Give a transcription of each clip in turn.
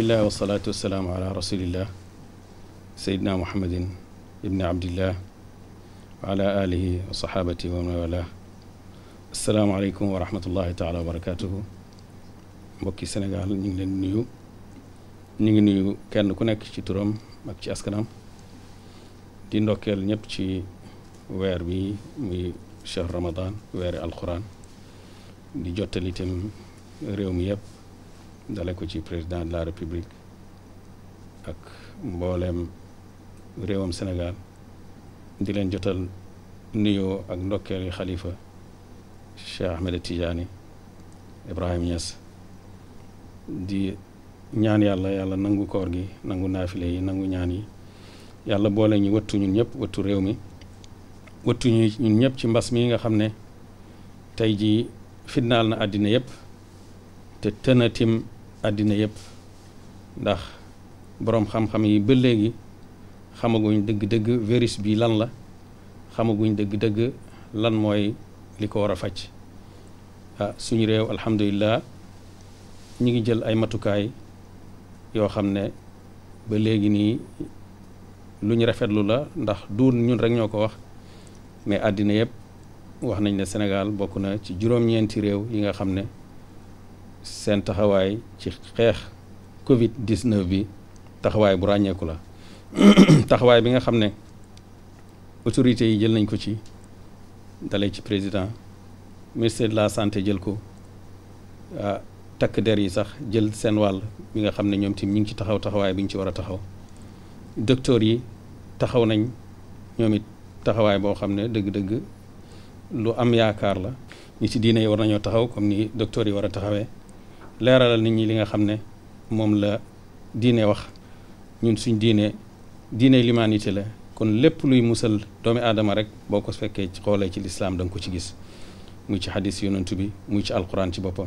alhamdulilah wasalaatu wasalaamu ala rasulillah sayidina muhammadin ibni abdillah wa ala alihi wa sahabati wa man wala asalaamaaleykum wa rahmatullahi taala wa barakatuhu mbokki Sénégal ñu ngi leen nuyu ñu ngi nuyu kenn ku nekk ci turam ak ci askanam di ndokkeel ñëpp ci weer bi muy cheikh ramadan weeri alquran di jottali itam réew mi yëpp dale ko ci président de la république ak mbooleem réewam Sénégal di leen jotal nuyoo ak ndokkeel yi xalifa Cheikh Ahmed Tidiane Ibrahim Niass di ñaan yàlla nangu koor gi nangu naafile yi nangu ñaan yi yàlla boole ñu wëttu ñun ñëpp wëttu réew mi wëttu ñun ñëpp ci mbas mi nga xam ne tey jii fitnaal na àddina yëpp te tënatim àddina yëpp ndax boroom xam-xam yi ba léegi xamaguñ dëgg-dëgg virus bi lan la xamaguñ dëgg-dëgg lan mooy li ko war a faj suñu réew alhamdulilah ñu ngi jël ay matukaay yoo xam ne ba léegi nii lu ñu rafetlu la ndax du ñun rek ñoo ko wax mais àddina yëpp wax nañ ne Sénégal bokk na ci juróom-ñeenti réew yi nga xam ne seen taxawaay ci xeex Covid 19 bi taxawaay bu ràññeeku la taxawaay bi nga xam ne autorités yi jël nañ ko ci dalee ci président ministère de la santé jël ko takk der yi sax jël seen wàll bi nga xam ne ñoom tim ñu ngi ci taxawaay bi ñu ci war a taxaw docteur yi taxaw nañ ñoom it taxawaay boo xam ne dëgg-dëgg lu am yaakaar la ñi ci diine yi war nañoo taxaw comme ni docteur yi war a taxawee leeralal nit ñi li nga xam ne moom la diine wax ñun suñ diine l'humanité la kon lépp luy musal doomi aadama rek boo ko fekkee xoolee ci lislaam da nga ko ci gis muy ci xadis yonantu bi muy ci alquran ci boppam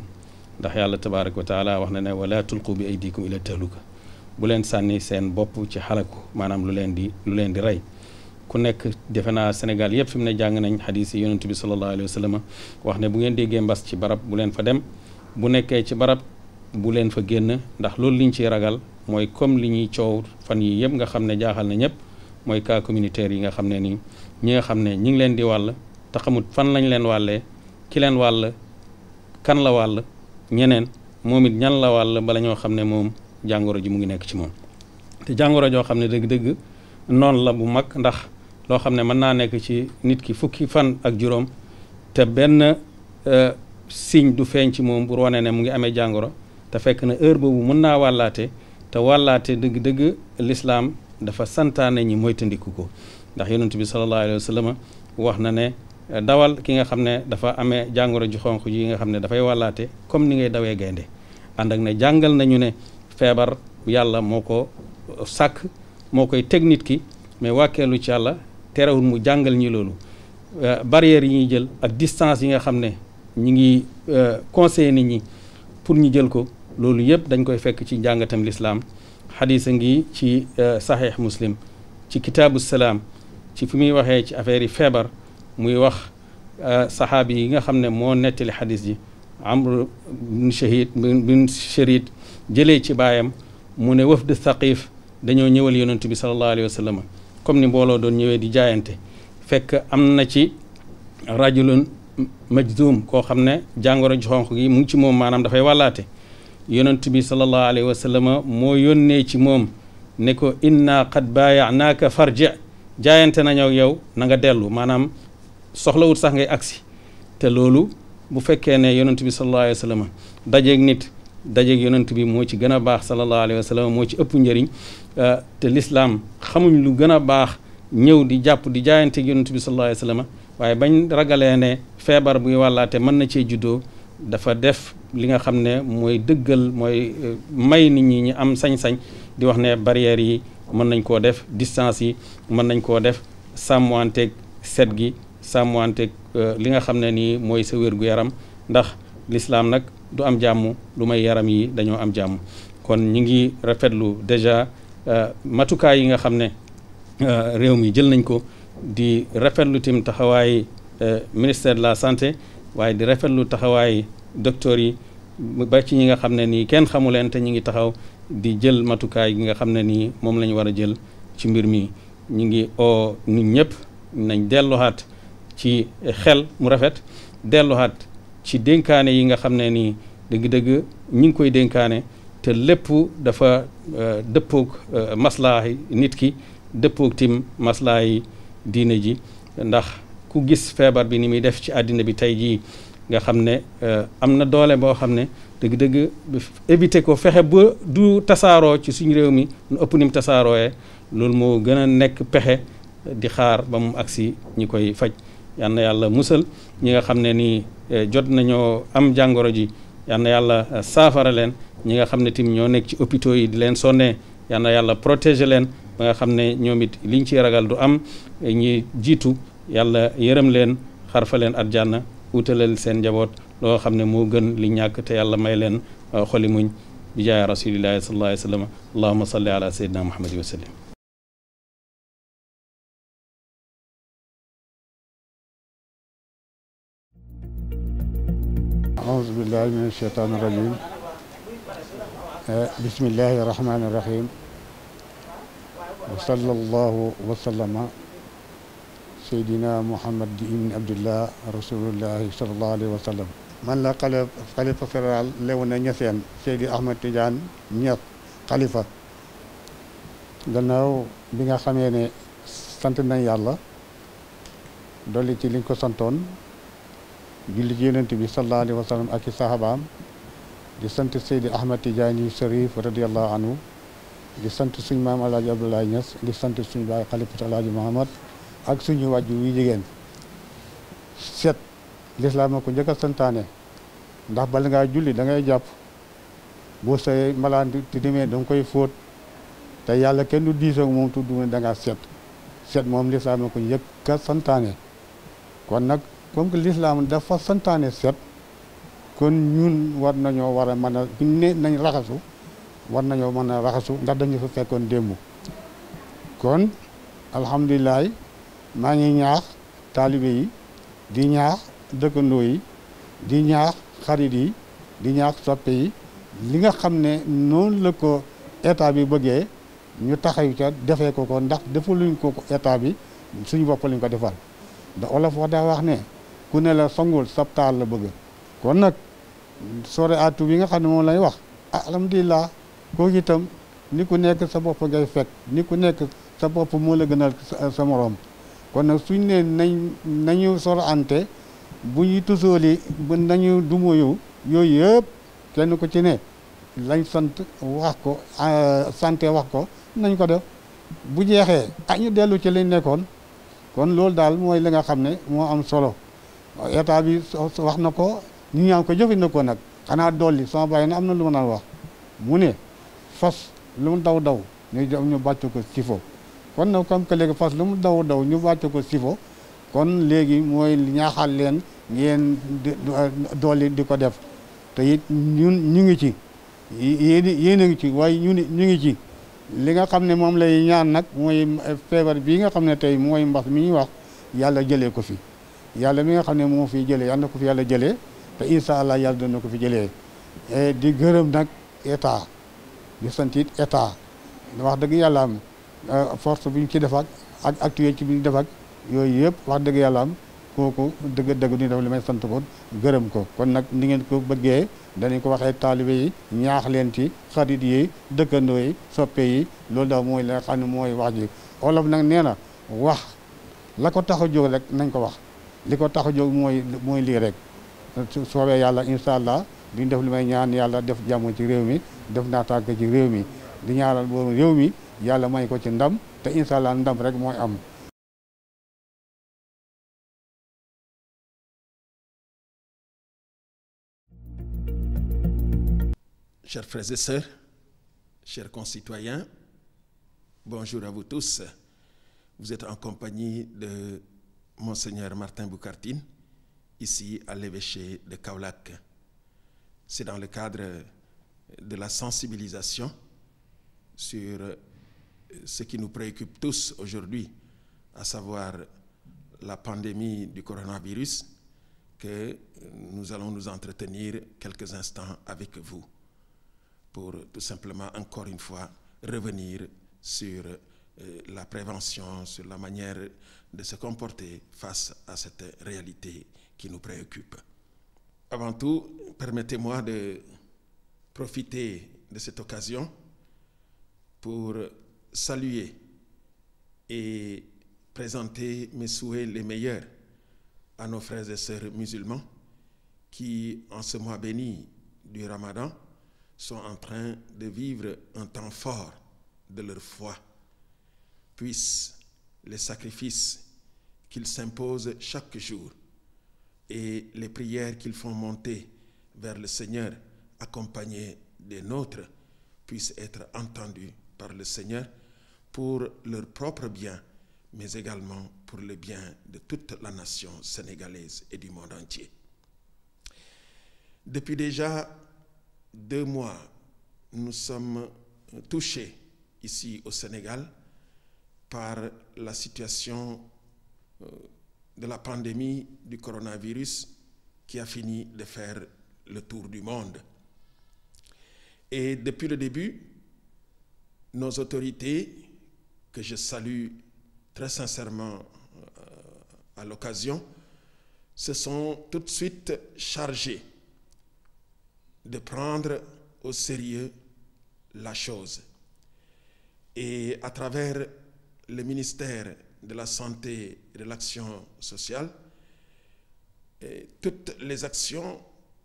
ndax yàlla tabaraka wa taala wax na ne wala tulqu bi aydikum ila tahluka bu leen sànni seen bopp ci xalaku maanaam lu leen di rey ku nekk defe naa Sénégal yëpp fi mu ne jàng nañ xadis yi yonantu bi sallallahu alayhi wa sallam wax ne bu ngeen déggee mbas ci barab bu leen fa dem bu nekkee ci barab bu leen fa génn ndax loolu liñ ciy ragal mooy comme li ñuy coow fan yi yëpp nga xam ne jaaxal na ñëpp mooy cas communautaire yi nga xam ne nii ñi nga xam ne ñi ngi leen di wàll te xamut fan lañ leen wàllee ki leen wàll kan la wàll ñeneen moom it ñan la wàll bala ñoo xam ne moom jàngoro ji mu ngi nekk ci moom te jàngoro joo xam ne dëgg-dëgg noonu la bu mag ndax loo xam ne mën naa nekk ci nit ki fukki fan ak juróom te benn signe du feeñ ci moom pour wane ne mu ngi amee jàngoro te fekk na heure boobu mën naa wàllaate te wàllaate dëgg-dëgg lislaam dafa santaane ñi moytandiku ko ndax yonent bi sallallahu alayhi wa sallam wax na ne dawal ki nga xam ne dafa amee jàngoro ji xonq ji nga xam ne dafay wàllaate comme ni ngay dawee gaynde ànd ak ne jàngal nañu ne feebar yàlla moo ko sàkk moo koy teg nit ki mais wàkkeelu ci yàlla terewul mu jàngal ñi loolu barrières yi ñuy jël ak distance yi nga xam ne ñi ngi conseiller nit ñi pour ñu jël ko loolu yëpp dañ koy fekk ci njàngatam lislaam xadisa ngi ci saxiix muslim ci kitaabu salaam ci fi muy waxee ci affaire yi feebar muy wax saxaabi yi nga xam ne moo nettali xadis ji amr bin sharid jëlee ci baayam mu ne wafd Thaqif dañoo ñëwal yonent bi sallallahu alayhi wa sallam comme ni mbooloo doon ñëwee di jaayante fekk am na ci rajulun majzum koo xam ne jàngoro ji xonq gi mu ngi ci moom maanaam dafay wàllaate yonent bi sallallahu alayhi wa sallam moo yónnee ci moom ne ko inna qad baayanaaka farji jaayante nañoo yow na nga dellu maanaam soxlawut sax ngay agsi te loolu bu fekkee ne yonent bi sallallahu alayhi wa sallam dajeeg nit dajeeg yonent bi moo ci gën a baax sallallahu alayhi wa sallam moo ci ëpp njëriñ te lislaam xamuñ lu gën a baax ñëw di jàpp di jaayanteeg yonent bi sallallahu alayhi wa sallam waaye bañ ragalee ne feebar buy wàllaate mën na cee juddoo dafa def li nga xam ne mooy dëggal mooy may nit ñi ñi am sañ-sañ di wax ne barrières yi mën nañ koo def distance yi mën nañ koo def sàmmanteeg set gi sàmmanteeg li nga xam ne nii mooy sa wér-gu-yaram ndax lislaam nag du am jàmm lu may yaram yi dañoo am jàmm kon ñi ngi rafetlu déjà matukaay yi nga xam ne réew mi jël nañ ko di rafetlu tim taxawaay ministère de la santé waaye di rafetlu taxawaay docteur yi ba ci ñi nga xam ne nii kenn xamu leen te ñu ngi taxaw di jël matukaay gi nga xam ne nii moom la ñu war a jël ci mbir mi. ñu ngi oo nit ñëpp nañ delluwaat ci xel mu rafet, delluwaat ci dénkaane yi nga xam ne nii dëgg-dëgg ñi ngi koy dénkaane te lépp dafa dëppoog maslaahi nit ki, dëppoog tim maslaahi diine ji. ndax ku gis feebar bi ni muy def ci àddina bi tey jii nga xam ne am na doole boo xam ne dëgg-dëgg éviter ko, fexe ba du tasaaroo ci suñu réew mi nu ëpp ni mu tasaarooyee, loolu moo gën a nekk pexe di xaar ba mu agsi ñi koy faj. yal na yàlla musal ñi nga xam ne nii jot nañoo am jàngoro ji, yal na yàlla saafara leen. ñi nga xam ne tim ñoo nekk ci hôpitaux yi di leen sonnee, yal na yàlla protéger leen ba nga xam ne ñoom it liñ ciy ragal du am. ñi jiitu yàlla yërëm leen, xarfa leen àjjana, utalal seen njaboot loo xam ne moo gën li ñàkk, te yàlla may leen xoli muñ bi jaay rasulillahi sallallahu alayhi wa sallam. allahumma salli ala sayyidina muhammadin wa sallim. أعوذ بالله من الشيطان الرجيم بسم الله الرحمن الرحيم وصلى الله وسلم سيدنا محمد بن عبد الله رسول الله صلى الله عليه وسلم. man la xalifa fédéral Léona Niassène Seydi Ahmed Tidiane Niass xalifa. gannaaw bi nga xamee ne sant nañ yàlla dolli ci liñ ko santoon, julli ci yonent bi sallallahu alayhi wa sallam ak i sahabaam, di sant Seydi Ahmed Tidiane Cherif radiyallahu anhu, di sant suñu maam Alaaji Abdoulaye Niass, di sant suñu baay xalifatu Alaaji Muhammad ak suñu wàjju wi jigéen. set lislaam a ko njëkk a santaane, ndax bala ngaa julli da ngay jàpp, boo say malaan di demee da nga koy fóot, te yàlla kenn du diisoo moom tudd ne da ngaa set moom lislaam a ko njëkk a santaane. kon nag comme que lislaam dafa santaane set, kon ñun war nañoo war a mën a buñ ne nañ raxasu, war nañoo mën a raxasu ndax dañu fa fekkoon démb. kon alhamdulilah maa ngi ñaax taalibe yi, di ñaax dëkkandoo yi, di ñaax xarit yi, di ñaax soppe yi, li nga xam ne noonu la ko état bi bëggee ñu taxaw ca defee ko ndax defaluñ ko état bi, suñu bopp lañ ko defal. da olof wax daa wax ne ku ne la songul sab taal la bëgg. kon nag sore atu bi nga xam ne moom lay wax, alhamdulilah kooku itam ni ku nekk sa bopp ngay fekk, ni ku nekk sa bopp moo la gënal sa moroom. kon nag suñ ne nañu sore ante bu ñuy tusooli bu nañu dumoyu yooyu yëpp kenn ko ci ne lañ sant wax ko santé wax ko nañ ko def. bu jeexee ñu dellu ci lañ nekkoon. kon loolu daal mooy li nga xam ne moo am solo. état bi wax na ko, ñu ñaan ko jëfandikoo nag. xanaa dolli sama bàyyi na am na lu ma naan wax, mu ne fas lu mu daw ñu bàcc ko sifo. kon nag comme que léegi fas lu mu daw ñu bàcc ko sifo, kon léegi mooy ñaaxal leen ngeen dolli di ko def. te it ñun ñu ngi ci, yéen a ngi ci, waaye ñu ngi ci. li nga xam ne moom lay ñaan nag mooy feebar bii nga xam ne tey mooy mbas mi ñuy wax, yàlla jëlee ko fi. yàlla mi nga xam ne moo fi jëlee, yàlla na ko fi yàlla jëlee, te incha allah yàlla dana ko fi jëlee. di gërëm nag état, di sant it état. wax dëgg yàlla am force bi ñu ci def ak actué ci bi ñu def ak yooyu yëpp, wax dëgg yàlla am kooku dëgg ñu def li may sant ko gërëm ko. kon nag ni ngeen ko bëggee danañ ko waxee taalibe yi, ñaax leen ci, xarit yi, dëkkandoo yi, soppe yi. loolu daal mooy la nga xam ne mooy wax ji. olof nag nee na wax la ko tax a jóg rek nañ ko wax, li ko tax a jóg mooy lii rek. soobee yàlla incha allah duñ def li may ñaan yàlla def jàmm ci réew mi, def naataange ci réew mi, di ñaaral boobu réew mi yàlla may ko ci ndam, te incha allah ndam rek mooy am. Chers frères et sœurs, chers concitoyens, bonjour à vous tous. Vous êtes en compagnie de Monseigneur Martin Boucartine, ici à l'évêché de Kaolack. C'est dans le cadre de la sensibilisation sur ce qui nous préoccupe tous aujourd'hui, à savoir la pandémie du coronavirus, que nous allons nous entretenir quelques instants avec vous pour tout simplement, encore une fois, revenir sur la prévention, sur la manière de se comporter face à cette réalité qui nous préoccupe. Avant tout, permettez-moi de profiter de cette occasion pour saluer et présenter mes souhaits les meilleurs à nos frères et sœurs musulmans qui, en ce mois béni du Ramadan, sont en train de vivre un temps fort de leur foi. Puissent les sacrifices qu'ils s'imposent chaque jour et les prières qu'ils font monter vers le Seigneur, accompagnées des nôtres, puissent être entendues par le Seigneur pour leur propre bien, mais également pour le bien de toute la nation sénégalaise et du monde entier. Depuis déjà 2 mois, nous sommes touchés ici au Sénégal par la situation de la pandémie du coronavirus qui a fini de faire le tour du monde. Et depuis le début, nos autorités, que je salue très sincèrement à l'occasion, se sont tout de suite chargées de prendre au sérieux la chose. Et à travers le ministère de la Santé et de l'Action sociale, toutes les actions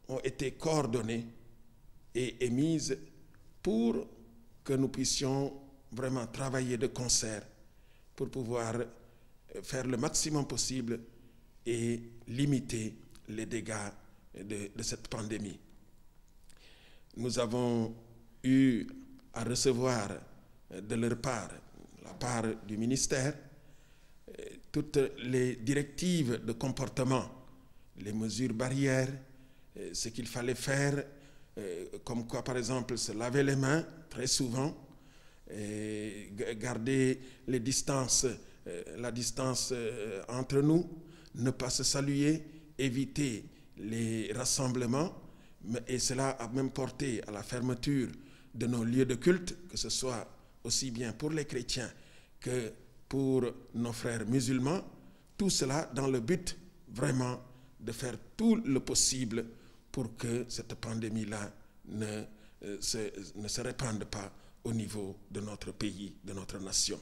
ont été coordonnées et émises pour que nous puissions vraiment travailler de concert pour pouvoir faire le maximum possible et limiter les dégâts de cette pandémie. Nous avons eu à recevoir de leur part, la part du ministère, toutes les directives de comportement, les mesures barrières, ce qu'il fallait faire, comme quoi par exemple se laver les mains très souvent, garder les distances, la distance entre nous, ne pas se saluer, éviter les rassemblements, et cela a même porté à la fermeture de nos lieux de culte, que ce soit aussi bien pour les chrétiens que pour nos frères musulmans, tout cela dans le but vraiment de faire tout le possible pour que cette pandémie-là ne se répande pas au niveau de notre pays, de notre nation.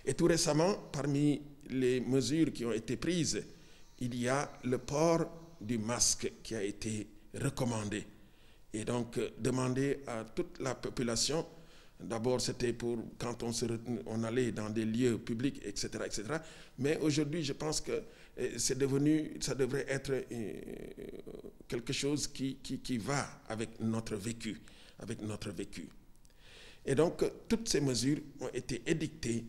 Et tout récemment, parmi les mesures qui ont été prises, il y a le port du masque qui a été recommandé. Et donc, demander à toute la population, d'abord c'était pour quand on allait dans des lieux publics, etc., etc. Mais aujourd'hui, je pense que c'est devenu, ça devrait être quelque chose qui va avec notre vécu, Et donc, toutes ces mesures ont été édictées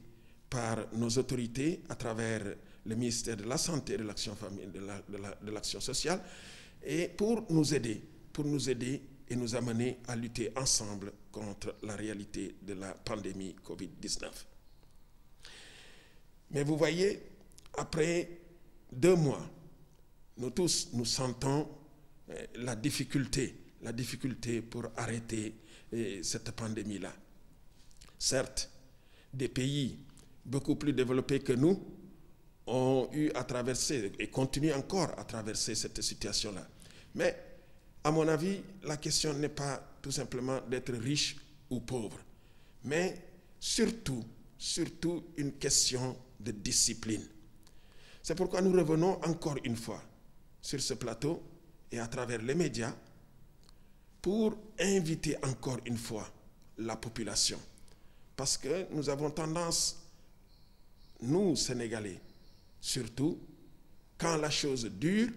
par nos autorités à travers le ministère de la Santé et de l'Action de l'Action sociale, et pour nous aider et nous amener à lutter ensemble contre la réalité de la pandémie Covid-19. Mais vous voyez, après 2 mois, nous tous, nous sentons la difficulté pour arrêter cette pandémie-là. Certes, des pays beaucoup plus développés que nous ont eu à traverser et continuent encore à traverser cette situation-là. Mais, à mon avis, la question n'est pas tout simplement d'être riche ou pauvre, mais surtout une question de discipline. C'est pourquoi nous revenons encore une fois sur ce plateau et à travers les médias pour inviter encore une fois la population. Parce que nous avons tendance, nous Sénégalais, surtout, quand la chose dure,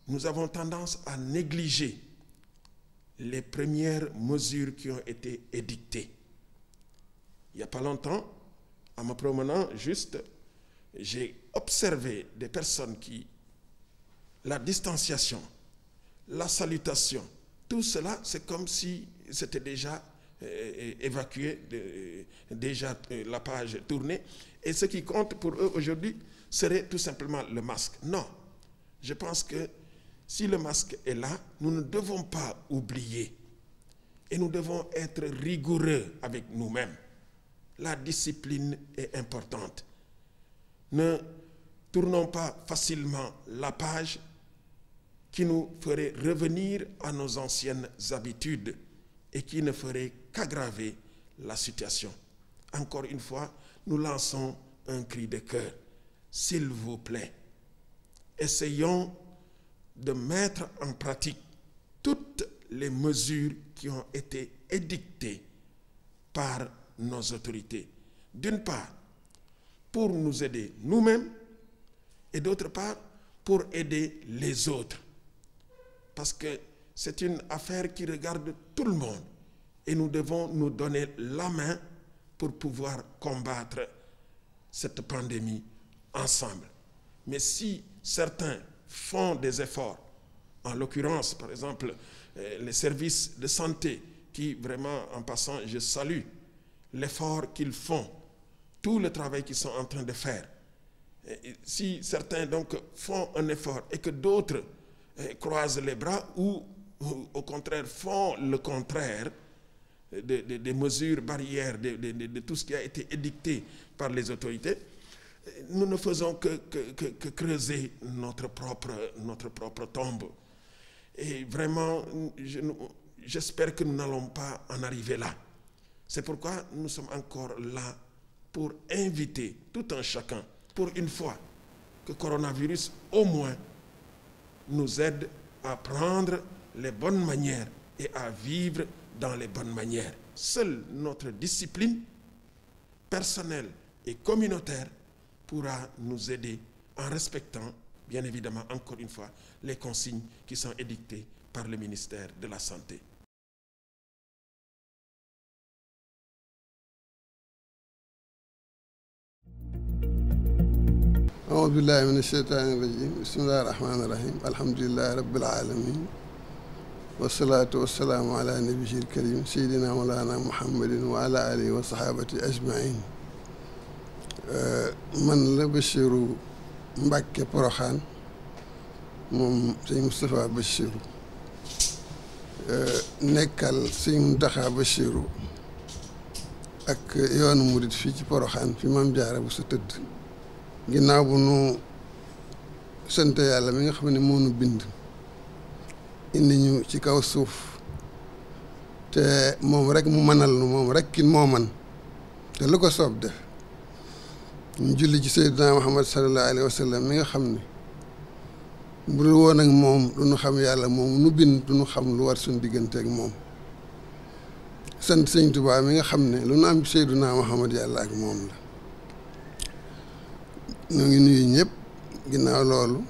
nous avons tendance à négliger les premières mesures qui ont été édictées. Il n'y a pas longtemps, en me promenant juste, j'ai observé des personnes qui, la distanciation, la salutation, tout cela, c'est comme si c'était déjà évacué, déjà la page tournée, et ce qui compte pour eux aujourd'hui serait tout simplement le masque. Non, Je pense que si le masque est là, nous ne devons pas oublier et nous devons être rigoureux avec nous-mêmes. La discipline est importante. Ne tournons pas facilement la page qui nous ferait revenir à nos anciennes habitudes et qui ne ferait qu'aggraver la situation. Encore une fois, nous lançons un cri de cœur. S'il vous plaît, essayons de mettre en pratique toutes les mesures qui ont été édictées par nos autorités. D'une part, pour nous aider nous-mêmes et d'autre part, pour aider les autres. Parce que c'est une affaire qui regarde tout le monde et nous devons nous donner la main pour pouvoir combattre cette pandémie ensemble. Mais si certains font des efforts, en l'occurrence, par exemple, les services de santé, qui vraiment, en passant, je salue l'effort qu'ils font, tout le travail qu'ils sont en train de faire. Et si certains donc font un effort et que d'autres croisent les bras ou au contraire font le contraire des mesures barrières, de tout ce qui a été édicté par les autorités, nous ne faisons que creuser notre propre tombe. Et vraiment, j'espère que nous n'allons pas en arriver là. C'est pourquoi nous sommes encore là pour inviter tout un chacun, pour une fois, que le coronavirus au moins nous aide à prendre les bonnes manières et à vivre dans les bonnes manières. Seule notre discipline personnelle et communautaire pourra nous aider en respectant, bien évidemment, encore une fois, les consignes qui sont édictées par le ministère de la Santé. أعوذ بالله من الشيطان الرجيم بسم الله الرحمن الرحيم الحمد لله رب العالمين والصلاة والسلام على نبيه الكريم سيدنا مولانا محمد وعلى آله وصحابته أجمعين من la Bachiru Mbàkke Poroxaan moom sëñ Moustapha Bachiru nekkal sëñ Muntaxa Bachiru ak yoonu murit fii ci Poroxaan fi Maam Jaara bu sa tëdd ginnaaw bu nu sant yàlla mi nga xam ne moo nu bind indi ñu ci kaw suuf te moom rek mu mënal nu moom rek ki moo man te lu ko soob def ñu julli ci Seydina Muhammad sallallahu alayhi wa sallam mi nga xam ne bu dul woon ak moom du ñu xam yàlla moom nu bind du ñu xam lu war suñu diggante ak moom sant Sëñ Tuubaa mi nga xam ne lu nu am Seydina Muhammad yàlla ak moom la ñoo ngi nuyu ñëpp ginnaaw loolu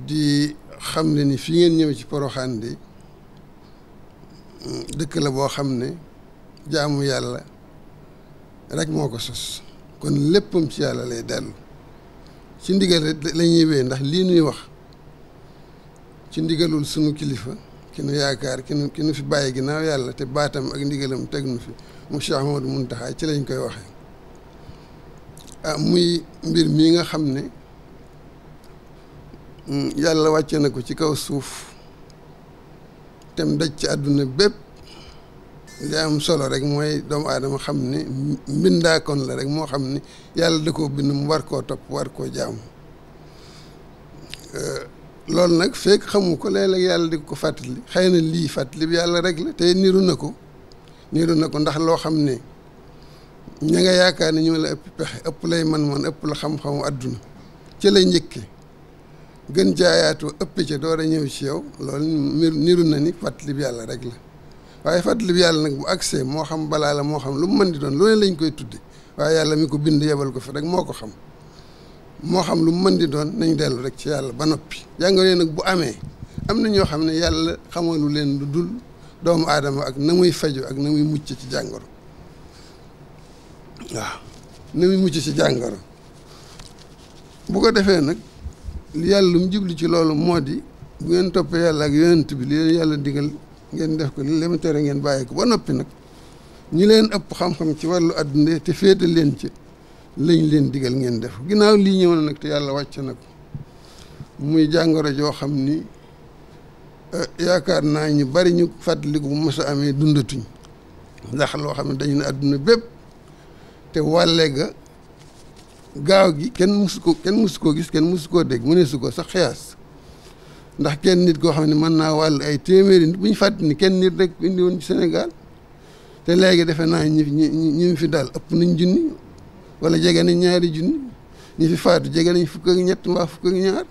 di xam ne ni fi ngeen ñëw ci Poroxaan di dëkk la boo xam ne jaamu yàlla rek moo ko sos kon léppam ci yàlla lay dellu ci ndigal la ñuy wéy ndax lii nuy wax ci ndigalul sunu kilifa ki nu yaakaar ki nu fi bàyyi ginnaaw yàlla te baatam ak ndigalam teg nu fi mu Cheikh Ahmadou Muntaxa ci lañ koy waxee muy mbir mii nga xam ne yàlla wàcce na ko ci kaw suuf tem daj ci àdduna bépp li am solo rek mooy doomu aadama xam ne mbindaakoon la rek moo xam ne yàlla da koo bind mu war koo topp war koo jaamu loolu nag fekk xamu ko léeg-léeg yàlla di ko fàttali xëy na lii fàttali bi yàlla rek la te niru na ko ndax loo xam ne ña nga yaakaar ne ñoo la ëpp pexe ëpp lay man-man ëpp la xam-xamu àdduna ci lay njëkke gën jaayaatu ëpp ca door a ñëw ci yow loolu niru na ni fàttali bi yàlla rek la waaye fàttali bi yàlla nag bu agsee moo xam balaa la moo xam lu mu mën di doon lu ne lañ koy tudde waaye yàlla mi ko bind yebal ko fi rek moo ko xam moo xam lu mu mën di doon nañ dellu rek ci yàlla ba noppi jàngoro nag bu amee am na ñoo xam ne yàlla xamalu leen lu dul doomu aadama ak na muy faju ak na muy mucc ci jàngoro waaw na muy mucc ci jàngoro bu ko defee nag yàlla lu mu jublu ci loolu moo di bu ngeen toppee yàlla ak yonent bi li leen yàlla digal ngeen def ko li leen tere ngeen bàyyi ko ba noppi nag ñi leen ëpp xam-xam ci wàllu adduna te féete leen ci lañ leen digal ngeen def ginnaaw lii ñëw na nag te yàlla wàcc na ko muy jàngoro joo xam ni yaakaar naa ñu bari ñu fàttaliku bu mos a amee dundatuñ ndax loo xam ne dañu ne àdduna bépp te wàlle ga gaaw gi kenn musu koo gis kenn musu koo dégg mu ne su ko sax xiyaas ndax kenn nit koo xam ne mën naa wàll ay téeméeri nit bu ñu fàttali ni kenn nit rek indi woon ci Sénégal te léegi defe naa ñi fi daal ëpp nañ junni wala jege nañ ñaari junni ñi fi faatu jege nañ fukk ak ñett mbaa fukk ak ñaar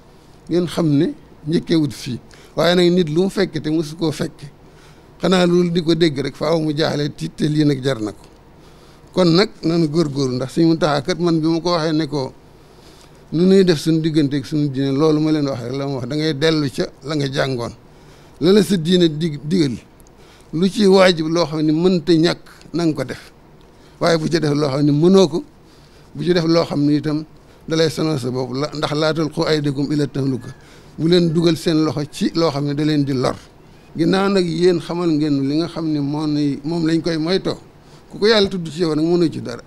ngeen xam ne njëkkeewut fii waaye nag nit lu mu fekke te mosu koo fekke xanaa loolu di ko dégg rek faaw mu jaaxle tiit te lii nag jar na ko kon nag nanu góorgóorlu ndax suñu Muntaxa kat man bi ma ko waxee ne ko nu nuy def suñu diggante ak suñu diine loolu ma leen wax rek la ma wax da ngay dellu ca la nga jàngoon la la sa diine digal lu ci waajib loo xam ne mënta ñàkk na nga ko def waaye bu ci def loo xam ne mënoo ko bu ci def loo xam ne itam dalay sonal sa bopp la ndax laatal xu aydikum ila tahluka bu leen dugal seen loxo ci loo xam ne da leen di lor ginnaaw nag yéen xamal ngeen li nga xam ne moom lañ koy moytoo ku ko yàlla tudd ci yow nag mënoo ci dara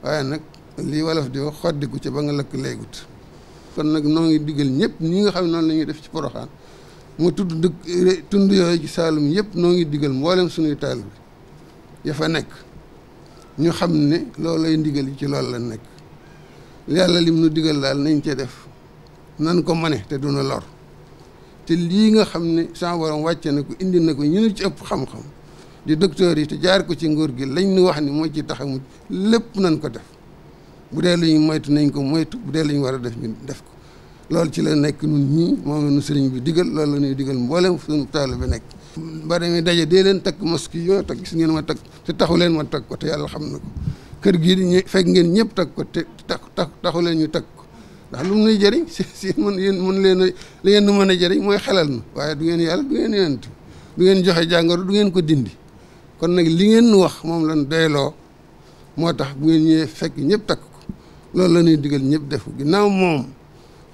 waaye nag lii wolof di wax xoddiku ci ba nga lëkk léegut kon nag noo ngi digal ñëpp ñi nga xam ne noonu la ñuy def ci Poroxaan mu tudd dëkk tund yooyu ci Saalum yëpp noo ngi digal mboolem suñuy taal bi ya fa nekk ñu xam ne loolu lay ndigal yi ci loolu la nekk yàlla lim nu digal daal nañ cee def nan ko mane te duna lor te lii nga xam ne sama borom wàcce na ko indi na ko ñu nu ci ëpp xam-xam di docteur yi te jaar ko ci nguur gi lañ nu wax ni moo ci taxamu lépp nañ ko def bu dee lu ñu moytu nañ ko moytu bu dee lu ñu war a def ñu def ko loolu ci la nekk nun ñii moom la nu sëriñ bi digal loolu la ñuy digal mboolem suñu taal bi nekk ba demee daje dee leen takk masque yoo takk gis ngeen ma takk te taxu leen ma takk ko te yàlla xam na ko kër gii di fekk ngeen ñëpp takk ko te taxu leen ñu takk ko ndax lu mu nuy jëriñ si mën yéen mën leen li ngeen nu mën a jëriñ mooy xelal na waaye du ngeen yàlla du ngeen yonent du ngeen joxe jàngoro du ngeen ko dindi kon nag li ngeen nu wax moom lañ doyloo moo tax bu ngeen ñëwee fekk ñëpp takk ko loolu la ñuy digal ñëpp def ko ginnaaw moom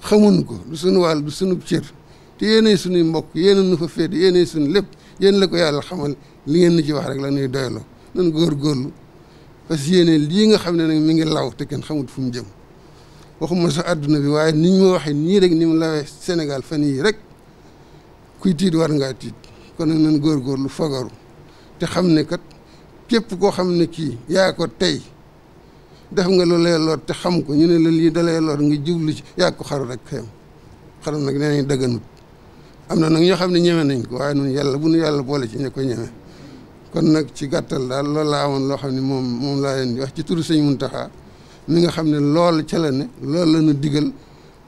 xamuñ ko du suñu wàll du suñu cër te yéenay suñuy mbokk yéen nu fa féete yéenay suñu lépp yéen la ko yàlla xamal li ngeen nu ci wax rek la ñuy doyloo nan góorgóorlu parce que yéene lii nga xam ne nag mi ngi law te kenn xamut fu mu jëm waxuma sax àdduna bi waaye niñ ma waxee nii rek ni mu lawee Sénégal fan yii rek kuy tiit war ngaa tiit kon nag nan góorgóorlu fagaru te xam ne kat képp koo xam ne kii yaa ko tey def nga lu lay lor te xam ko ñu ne la lii da lay lor nga jublu ci yaa ko xaru rek xeem xaru nag nee nañ dëgganut am na nag ñoo xam ne ñeme nañ ko waaye nun yàlla bu nu yàlla boole ci ña ko ñeme kon nag ci gàttal daal loolu laa amoon loo xam ne moom laa leen di wax ci turu sëñ Muntaxa mi nga xam ne loolu ca la ne loolu la ñu digal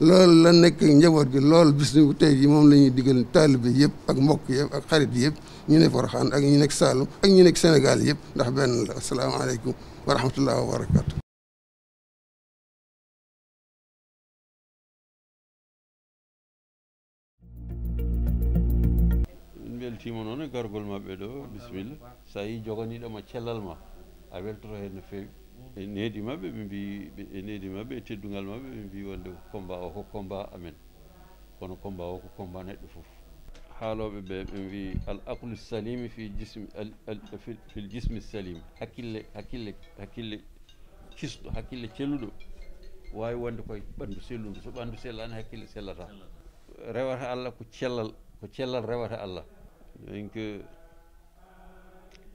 loolu la nekk ak njaboot gi loolu bis ni bu tey ji moom la ñuy digal taalibe yëpp ak mbokk yëpp ak xarit yëpp ñu ne Porokhane ak ñu nekk Saalum ak ñu nekk Sénégal yëpp ndax benn la asalaamaaleykum wa rahmatullah wa barakatu beltima noon e gargol maɓɓe ɗo bisimilla so yi joganiɗoma cellal ma a weltoto hen no fewi e needi maɓɓe ɓe mbi e needi maɓɓe e teddugal maɓɓe ɓe mbi wonde combat o ko combat amen kono combat o ko combat neɗɗo foof haaloɓe ɓe ɓe mbi al aqlu salimi fi jismi fil jismi salim hakkille kisɗo hakkille celluɗo wawi wonde koye ɓandu selludu so ɓandu sellani hakkille sellata rewata Allah ko cellal rewata Allah donc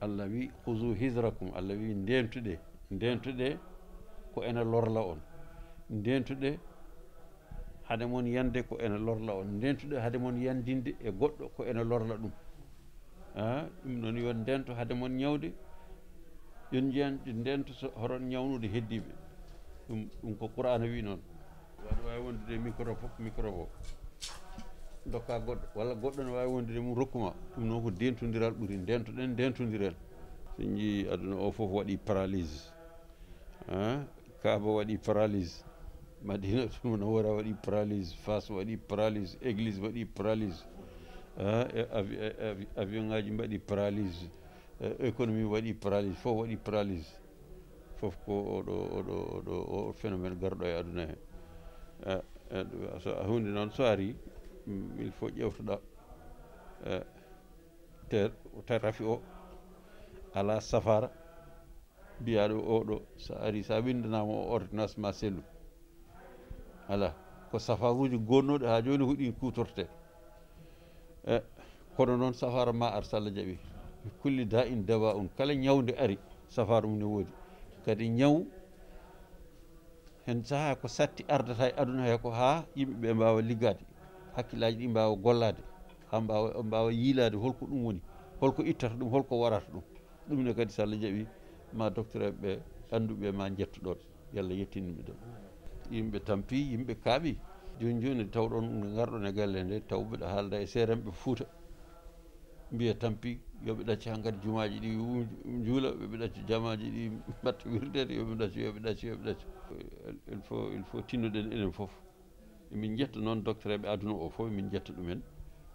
Allah wi xuzu hisrakum Allah wi ndentuɗe ko ene lorla on ndentuɗe hade moon yande ko ene lorla on ndentuɗe hade moon yandinde e goɗɗo ko ene lorla ɗum ɗum noon yon ndento hade moon ñawde yon ndento horon ñawnude heddiɓe ɗum ko Qur'ana wi noon waɗa wawi wondude microbe o dokka goɗɗo walla goɗɗo ne wawi wondude mum rokkuma ɗum noon ko dentodiral ɓuuri dentodiren so jii aduna o foof waɗi paralyse Kaaba waɗi paralyse Madinatul Munawwara waɗi paralyse Fas waɗi paralyse église waɗi paralyse avion ngaji mbaɗi paralyse économie waɗi paralyse fof waɗi paralyse fof ko oɗo phénomène garɗo e aduna he so hunde noon so ari il faut ƴewtoɗa te rafi o ala safara mbiyaɗo oɗo so ari sa windanama o ordonnance ma sellu ala ko safaruji gonnoɗe ha joni ko ɗin kutorte kono noon safara ma ar sallah jaaɓi kulli da in dawa un kala ñawde ari safara mum ne woodi kadi ñaw hen saaha ko satti ardata e aduna he ko ha yimɓeɓe mbawa liggade hakkillaji ɗi mbawa gollade ha mbawa yiilade holko ɗum woni holko ittata ɗum holko warata ɗum ɗum ne kadi so Allah jaaɓi ma docteur ɓe anduɓe ma jettuɗon yallah yettinimɓe ɗon yimɓe tampi yimɓe kaaɓi joni joni tawɗon garɗon e galle nde taw mbiɗa haalda e seeranɓe Fuuta mbiya tampi yoɓe ɗacci hankkadi jumaji ɗi juula yoɓe ɗacci jamaji ɗi mbatta wirdede yoɓe ɗacci il faut tinnuɗen enen foof emin jetta noon docteur eɓe aduna o fof emin jetta ɗumen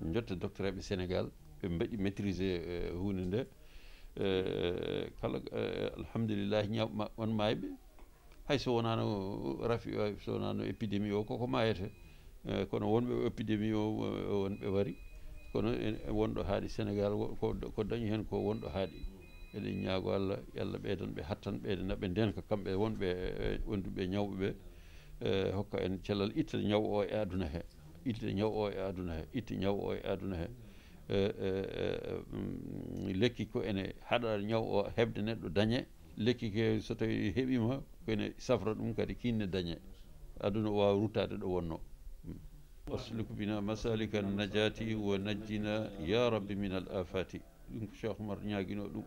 min jetta docteur eɓe Sénégal ɓe mbaɗi maîtrisé hunde nde kala alhamdulillah ñawma on mayɓe hay so wonano rafi o so wonano épidémie o koko mayete kono wonɓe épidémie o wonɓe wari kono wonɗo haaɗi Sénégal ko dañi hen ko wonɗo haaɗi eɗen ñaago Allah yallah ɓeydan ɓe hattan ɓeydana ɓe ndenka kamɓe wonɓe wonduɓe ñawɓe ɓe hokka en cellal itta ñaw o e aduna he itta ñaw o e aduna he itta ñaw o e aduna he lekki ko ene haɗa ñaw o heɓde neɗɗo dañe lekki ke so tawi heeɓima koene safra ɗum kadi kinne dañe aduna o wawa ruttade ɗo wonno wasluk bina masalika najati wa najjina ya rabbi min al afati ɗum ko Cheikh Oumar ñaguino ɗum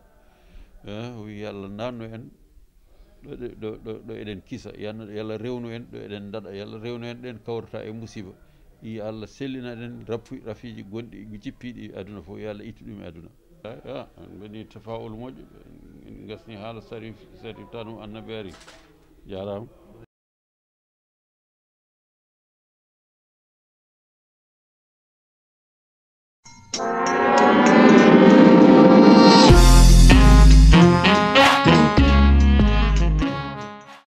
wi yallah nanno en ɗo eɗen kisa yallah rewnu en ɗo eɗen daɗa yallah rewnu en ɗen kawrata e musiba yo Allah sellina ɗen rafiji gonɗi jippiɗi aduna fof yo Allah ittu ɗum e aduna mbaɗi tafaul moƴƴo en gasni haala sarif tanum annabi ari jarama